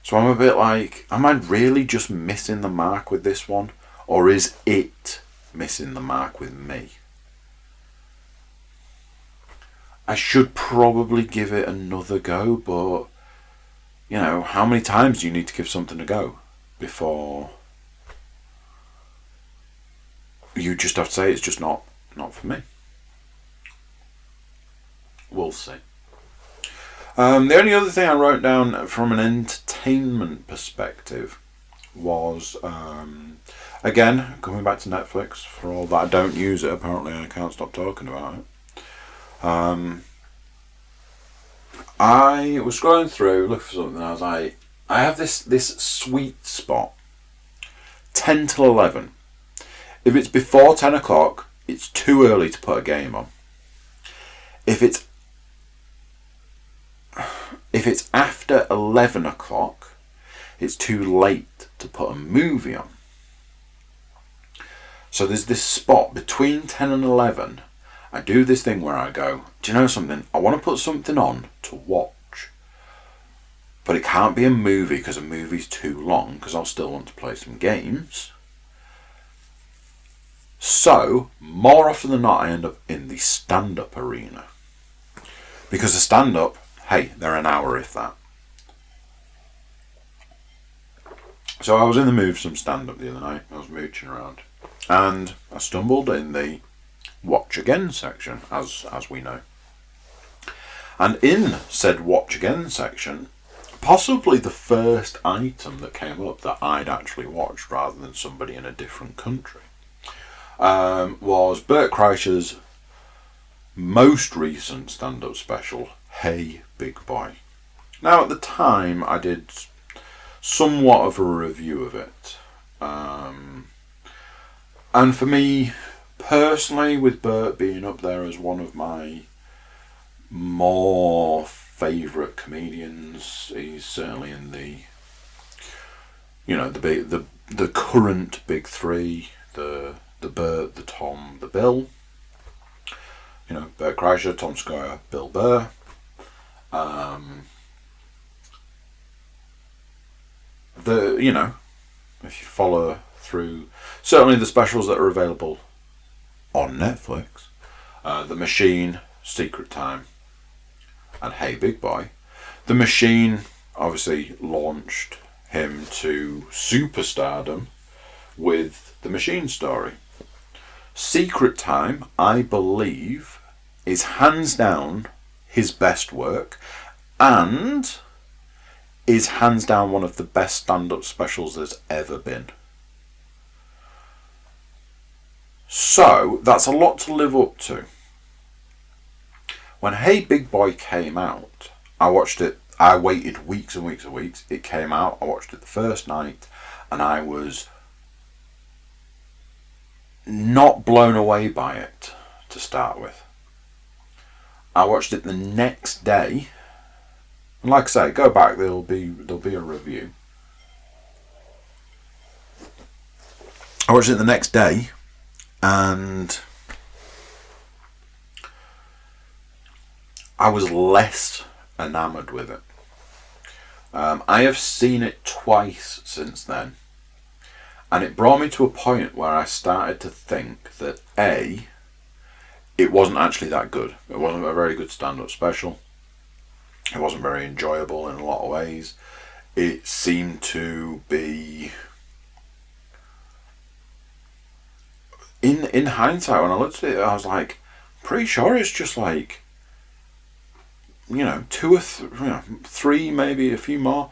So I'm a bit like, am I really just missing the mark with this one? Or is it missing the mark with me? I should probably give it another go, but, how many times do you need to give something a go before you just have to say it's just not for me? We'll see. The only other thing I wrote down from an entertainment perspective was, again, coming back to Netflix, for all that I don't use it apparently and I can't stop talking about it. I was scrolling through, looking for something, and I was like, I have this sweet spot, 10 till 11. If it's before 10 o'clock, it's too early to put a game on. If it's after 11 o'clock, it's too late to put a movie on. So there's this spot between 10 and 11. I do this thing where I go, do you know something? I want to put something on to watch. But it can't be a movie because a movie's too long, because I'll still want to play some games. So, more often than not, I end up in the stand-up arena. Because the stand-up, hey, they're an hour if that. So I was in the mood for some stand-up the other night. I was mooching around. And I stumbled in the Watch Again section, as we know. And in said Watch Again section, possibly the first item that came up that I'd actually watched rather than somebody in a different country, was Bert Kreischer's most recent stand-up special, Hey Big Boy. Now at the time I did somewhat of a review of it. And for me, personally, with Bert being up there as one of my more favourite comedians, he's certainly in the current big three, the Bert, the Tom, the Bill. Bert Kreischer, Tom Sawyer, Bill Burr. If you follow through, certainly the specials that are available on Netflix, The Machine, Secret Time, and Hey Big Boy. The Machine obviously launched him to superstardom with The Machine Story. Secret Time, I believe, is hands down his best work and is hands down one of the best stand-up specials there's ever been. So, that's a lot to live up to. When Hey Big Boy came out, I watched it. I waited weeks and weeks and weeks. It came out, I watched it the first night, and I was not blown away by it to start with. I watched it the next day, and like I say, go back, there'll be a review. I watched it the next day, and I was less enamoured with it. I have seen it twice since then, and it brought me to a point where I started to think that A, it wasn't actually that good. It wasn't a very good stand-up special. It wasn't very enjoyable in a lot of ways. It seemed to be, in hindsight, when I looked at it, I was like, pretty sure it's just like, two or three, maybe a few more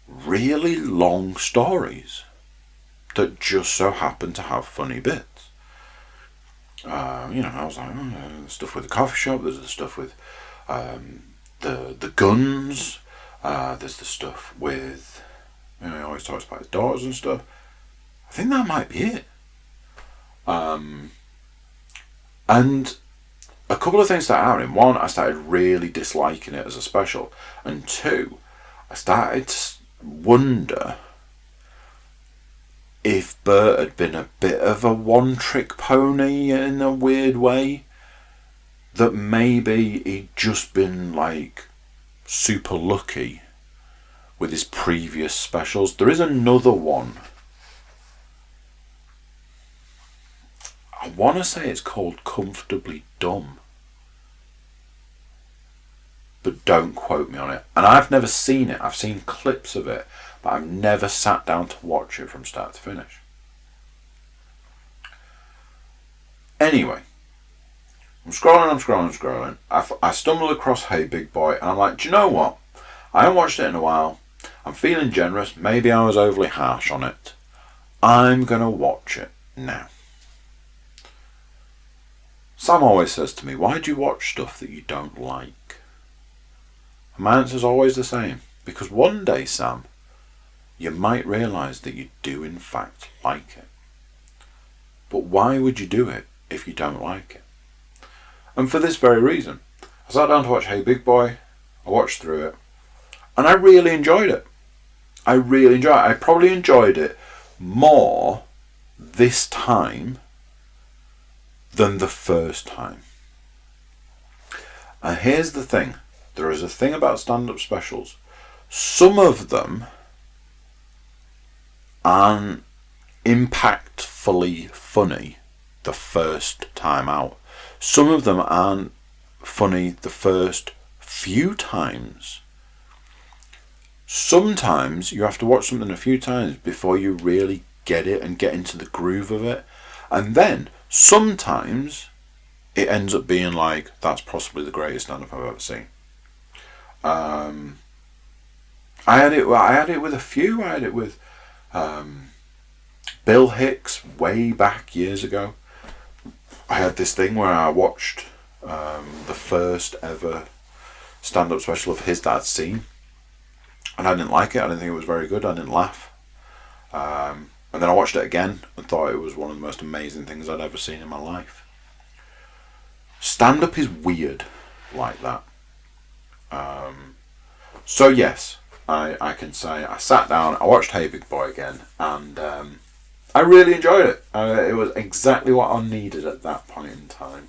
really long stories that just so happen to have funny bits. I was like, there's stuff with the coffee shop, there's the stuff with the guns, there's the stuff with, he always talks about his daughters and stuff. I think that might be it. And a couple of things started happening. One, I started really disliking it as a special. And two, I started to wonder if Bert had been a bit of a one-trick pony in a weird way. That maybe he'd just been like super lucky with his previous specials. There is another one. I want to say it's called Comfortably Dumb. But don't quote me on it. And I've never seen it. I've seen clips of it. But I've never sat down to watch it from start to finish. Anyway. I'm scrolling. I stumbled across Hey Big Boy. And I'm like, do you know what? I haven't watched it in a while. I'm feeling generous. Maybe I was overly harsh on it. I'm going to watch it now. Sam always says to me, why do you watch stuff that you don't like? And my answer's always the same. Because one day, Sam, you might realise that you do in fact like it. But why would you do it if you don't like it? And for this very reason. I sat down to watch Hey Big Boy. I watched through it. And I really enjoyed it. I probably enjoyed it more this time than the first time. And here's the thing. There is a thing about stand-up specials. Some of them aren't impactfully funny the first time out. Some of them aren't funny the first few times. Sometimes you have to watch something a few times before you really get it and get into the groove of it. And then sometimes it ends up being like, that's possibly the greatest stand-up I've ever seen. I had it with a few. I had it with Bill Hicks way back years ago. I had this thing where I watched the first ever stand-up special of his that I'd seen. And I didn't like it. I didn't think it was very good. I didn't laugh. And then I watched it again and thought it was one of the most amazing things I'd ever seen in my life. Stand-up is weird like that. So yes, I can say I sat down, I watched Hey Big Boy again, and I really enjoyed it. It was exactly what I needed at that point in time.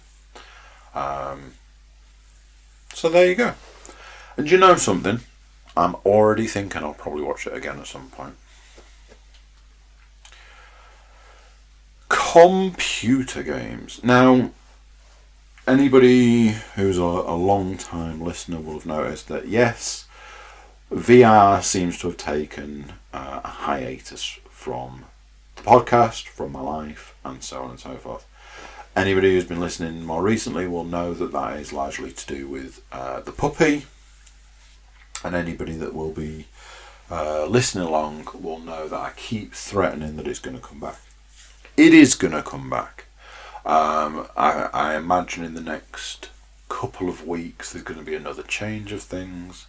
So there you go. And you know something? I'm already thinking I'll probably watch it again at some point. Computer games. Now, anybody who's a long time listener will have noticed that yes, VR seems to have taken a hiatus from the podcast, from my life, and so on and so forth. Anybody who's been listening more recently will know that that is largely to do with the puppy. And anybody that will be listening along will know that I keep threatening that it's going to come back. It is going to come back. I imagine in the next couple of weeks there's going to be another change of things.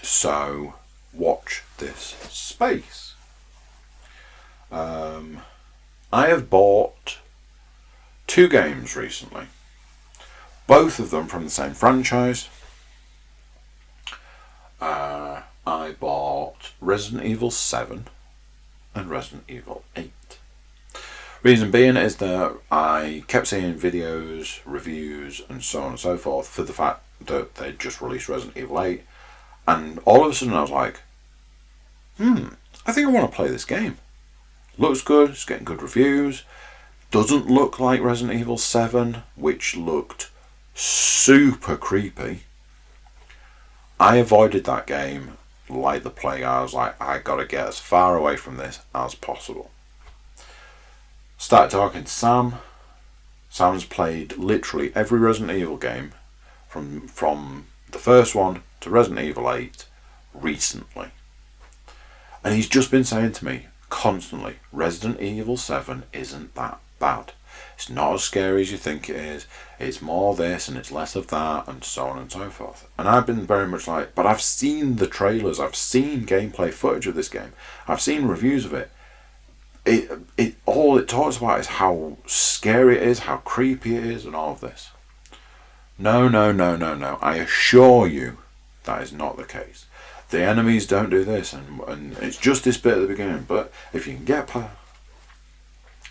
So watch this space. I have bought 2 games recently. Both of them from the same franchise. I bought Resident Evil 7 and Resident Evil 8. Reason being is that I kept seeing videos, reviews, and so on and so forth for the fact that they just released Resident Evil 8, and all of a sudden I was like, I think I want to play this game. Looks good, it's getting good reviews, doesn't look like Resident Evil 7, which looked super creepy. I avoided that game like the plague. I was like, I gotta get as far away from this as possible. Started talking to Sam. Sam's played literally every Resident Evil game from the first one to Resident Evil 8 recently. And he's just been saying to me constantly, Resident Evil 7 isn't that bad. It's not as scary as you think it is. It's more this and it's less of that, and so on and so forth. And I've been very much like, but I've seen the trailers, I've seen gameplay footage of this game, I've seen reviews of it. it all it talks about is how scary it is, how creepy it is, and all of this. No. I assure you that is not the case. The enemies don't do this, and it's just this bit at the beginning. But if you can get past...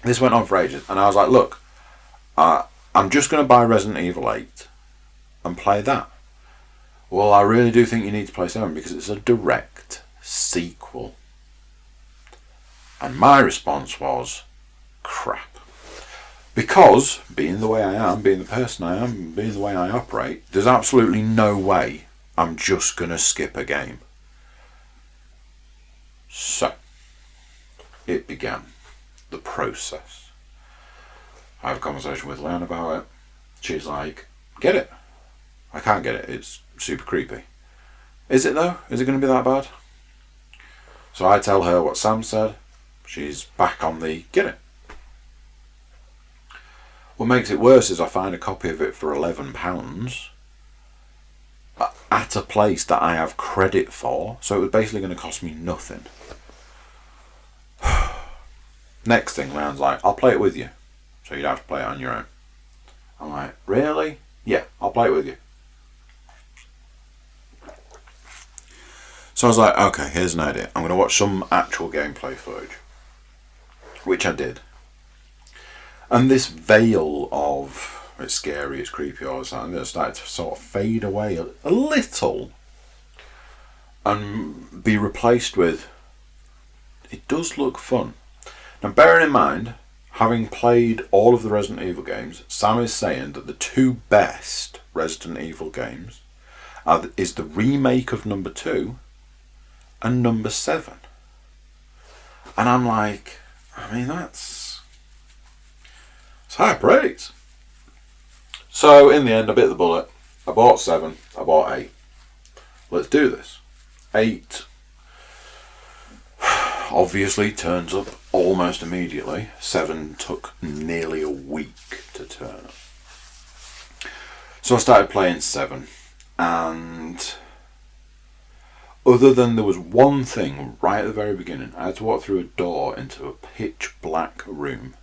This went on for ages, and I was like, look, I'm just going to buy Resident Evil 8 and play that. Well, I really do think you need to play 7 because it's a direct sequel. And my response was, crap. Because, being the way I am, being the person I am, being the way I operate, there's absolutely no way I'm just going to skip a game. So, it began. The process. I have a conversation with Leanne about it. She's like, get it. I can't get it. It's super creepy. Is it though? Is it going to be that bad? So I tell her what Sam said. She's back on the get it. What makes it worse is I find a copy of it for £11 at a place that I have credit for. So it was basically going to cost me nothing. Next thing, Leanne's like, I'll play it with you. So you'd have to play it on your own. I'm like, really? Yeah, I'll play it with you. So I was like, okay, here's an idea. I'm going to watch some actual gameplay footage. Which I did. And this veil of it's scary, it's creepy, all that started to sort of fade away a little. And be replaced with, it does look fun. Now bearing in mind, having played all of the Resident Evil games, Sam is saying that the two best Resident Evil games is the remake of number 2 and number 7. And I'm like, I mean, it's high praise. So in the end, I bit the bullet. I bought 7, I bought 8. Let's do this. 8 obviously turns up almost immediately. 7 took nearly a week to turn up. So I started playing 7, and other than there was one thing right at the very beginning, I had to walk through a door into a pitch black room,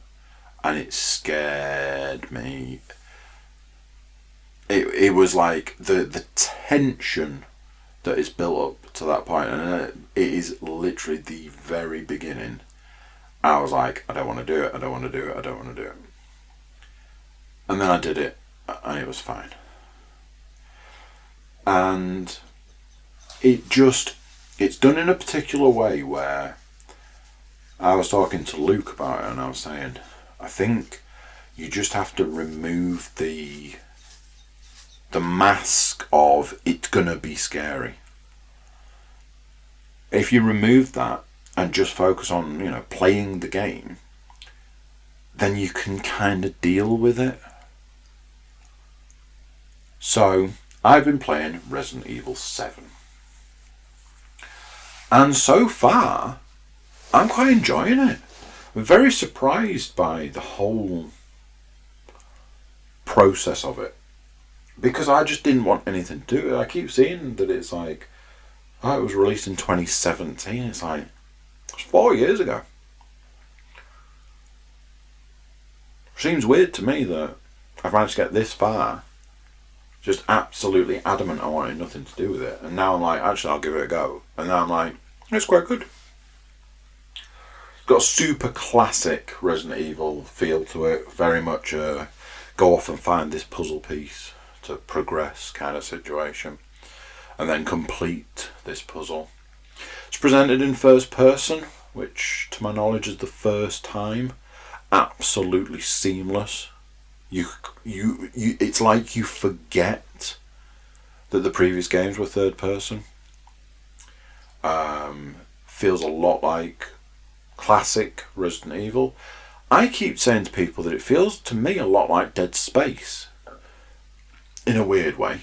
and it scared me. It was like the tension that is built up to that point, and it is literally the very beginning. I was like, I don't want to do it, I don't want to do it, I don't want to do it. And then I did it, and it was fine. And it's done in a particular way where I was talking to Luke about it, and I was saying, I think you just have to remove the mask of it's gonna be scary. If you remove that and just focus on, playing the game, then you can kind of deal with it. So I've been playing Resident Evil 7. And so far, I'm quite enjoying it. I'm very surprised by the whole process of it. Because I just didn't want anything to do with it. I keep seeing that it's like, oh, it was released in 2017. It's like, it's 4 years ago. Seems weird to me that I've managed to get this far. Just absolutely adamant I wanted nothing to do with it. And now I'm like, actually, I'll give it a go. And now I'm like, it's quite good. It's got a super classic Resident Evil feel to it. Very much go off and find this puzzle piece to progress kind of situation. And then complete this puzzle. It's presented in first person, which to my knowledge is the first time. Absolutely seamless. It's like you forget that the previous games were third person. Feels a lot like classic Resident Evil. I keep saying to people that it feels to me a lot like Dead Space, in a weird way,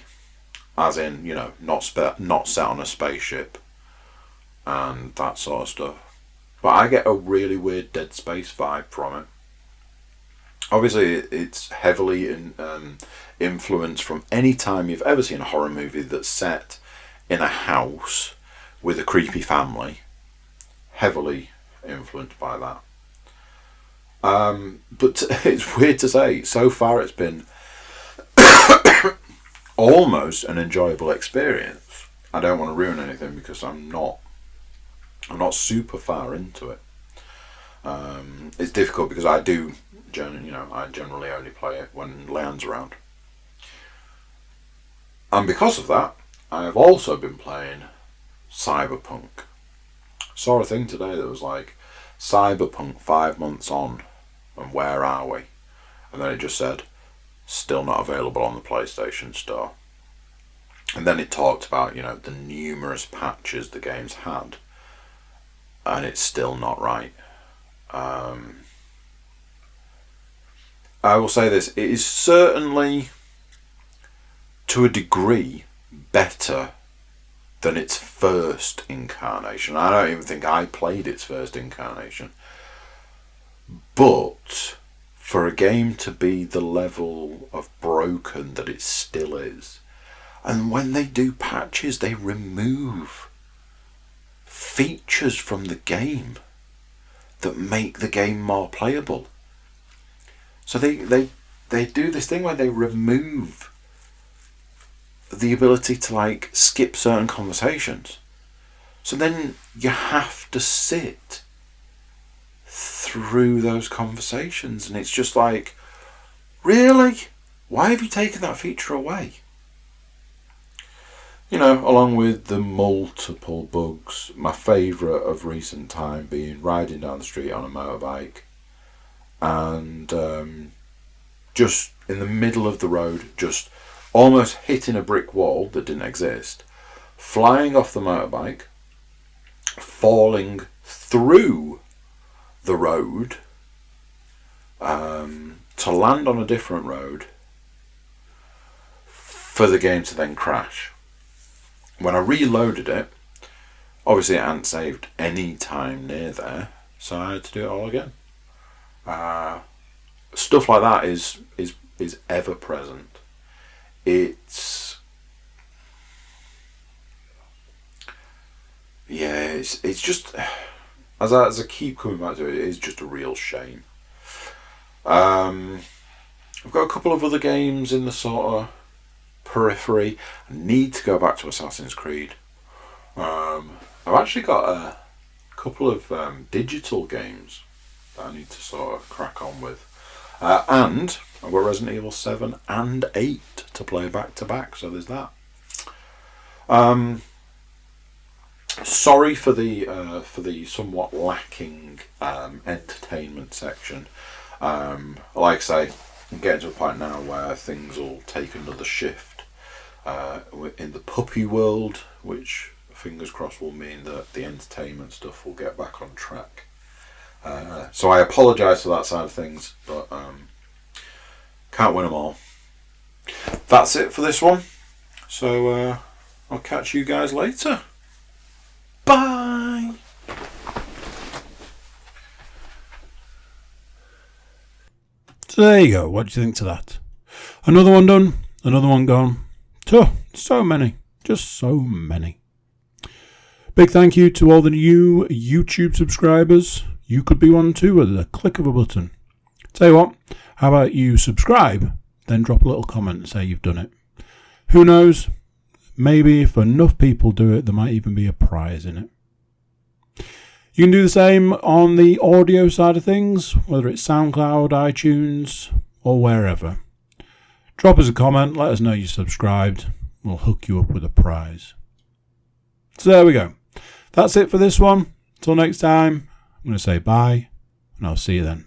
as in not set on a spaceship and that sort of stuff. But I get a really weird Dead Space vibe from it. Obviously, it's heavily influenced from any time you've ever seen a horror movie that's set in a house with a creepy family. Heavily influenced by that. But it's weird to say, so far it's been almost an enjoyable experience. I don't want to ruin anything because I'm not super far into it. It's difficult because I generally only play it when Leanne's around. And because of that, I have also been playing Cyberpunk. Saw a thing today that was like, Cyberpunk 5 months on, and where are we? And then it just said, still not available on the PlayStation Store. And then it talked about, the numerous patches the game's had, and it's still not right. I will say this, it is certainly, to a degree, better than its first incarnation. I don't even think I played its first incarnation. But for a game to be the level of broken that it still is, and when they do patches, they remove features from the game that make the game more playable. So they do this thing where they remove the ability to skip certain conversations. So then you have to sit through those conversations, and it's just like, really? Why have you taken that feature away? Along with the multiple bugs, my favourite of recent time being riding down the street on a motorbike and just in the middle of the road, just almost hitting a brick wall that didn't exist, flying off the motorbike, falling through the road to land on a different road for the game to then crash. When I reloaded it, obviously it hadn't saved any time near there, so I had to do it all again. Stuff like that is ever present. It's just, as I keep coming back to it, it is just a real shame. I've got a couple of other games in the sort of periphery. I need to go back to Assassin's Creed. I've actually got a couple of digital games that I need to sort of crack on with. And I've got Resident Evil 7 and 8 to play back to back, so there's that. Sorry for the somewhat lacking entertainment section. Like I say, I'm getting to a point now where things will take another shift in the puppy world, which fingers crossed will mean that the entertainment stuff will get back on track. So I apologise for that side of things, but can't win them all. That's it for this one. So I'll catch you guys later. Bye!
So there you go. What do you think to that? Another one done. Another one gone. So many. Just so many. Big thank you to all the new YouTube subscribers. You could be one too with a click of a button. Tell you what, how about you subscribe, then drop a little comment and say you've done it. Who knows? Maybe if enough people do it, there might even be a prize in it. You can do the same on the audio side of things, whether it's SoundCloud, iTunes, or wherever. Drop us a comment, let us know you subscribed. We'll hook you up with a prize. So there we go. That's it for this one. Until next time, I'm going to say bye, and I'll see you then.